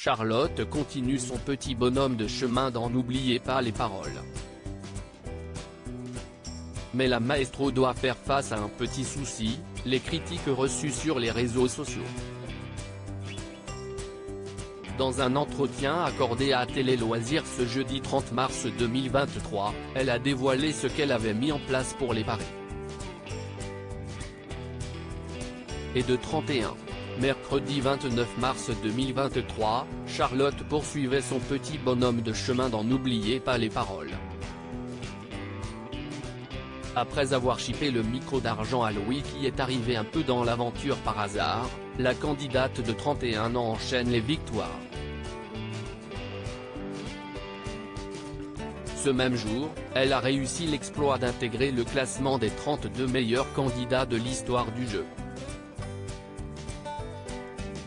Charlotte continue son petit bonhomme de chemin dans N'oubliez pas les paroles. Mais la maestro doit faire face à un petit souci, les critiques reçues sur les réseaux sociaux. Dans un entretien accordé à Télé Loisirs ce jeudi 30 mars 2023, elle a dévoilé ce qu'elle avait mis en place pour les paris. Et de 31. Mercredi 29 mars 2023, Charlotte poursuivait son petit bonhomme de chemin dans N'oubliez pas les paroles. Après avoir chippé le micro d'argent à Louis qui est arrivé un peu dans l'aventure par hasard, la candidate de 31 ans enchaîne les victoires. Ce même jour, elle a réussi l'exploit d'intégrer le classement des 32 meilleurs candidats de l'histoire du jeu.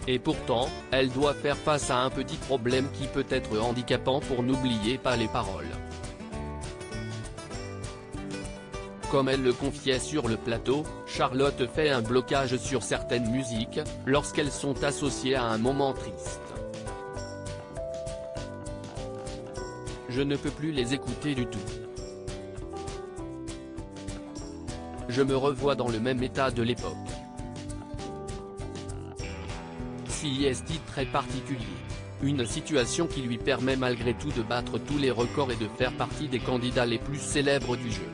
Et pourtant, elle doit faire face à un petit problème qui peut être handicapant pour N'oubliez pas les paroles. Comme elle le confiait sur le plateau, Charlotte fait un blocage sur certaines musiques, lorsqu'elles sont associées à un moment triste. Je ne peux plus les écouter du tout. Je me revois dans le même état de l'époque. C'est très particulier. Une situation qui lui permet malgré tout de battre tous les records et de faire partie des candidats les plus célèbres du jeu.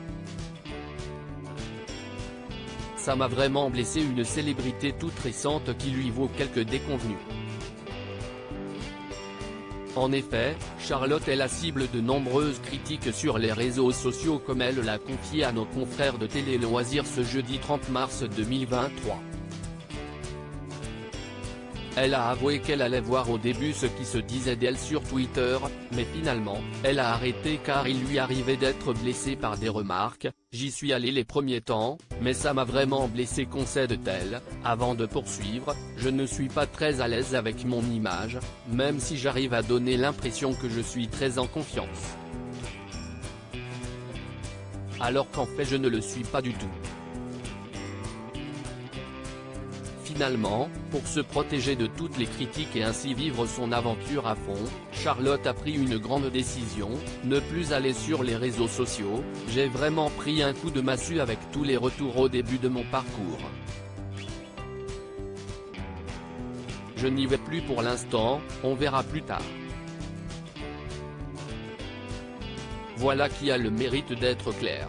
Ça m'a vraiment blessé, une célébrité toute récente qui lui vaut quelques déconvenues. En effet, Charlotte est la cible de nombreuses critiques sur les réseaux sociaux comme elle l'a confié à nos confrères de Télé Loisirs ce jeudi 30 mars 2023. Elle a avoué qu'elle allait voir au début ce qui se disait d'elle sur Twitter, mais finalement, elle a arrêté car il lui arrivait d'être blessée par des remarques. J'y suis allé les premiers temps, mais ça m'a vraiment blessé, concède-t-elle, avant de poursuivre, je ne suis pas très à l'aise avec mon image, même si j'arrive à donner l'impression que je suis très en confiance. Alors qu'en fait je ne le suis pas du tout. Finalement, pour se protéger de toutes les critiques et ainsi vivre son aventure à fond, Charlotte a pris une grande décision, ne plus aller sur les réseaux sociaux. J'ai vraiment pris un coup de massue avec tous les retours au début de mon parcours. Je n'y vais plus pour l'instant, on verra plus tard. Voilà qui a le mérite d'être clair.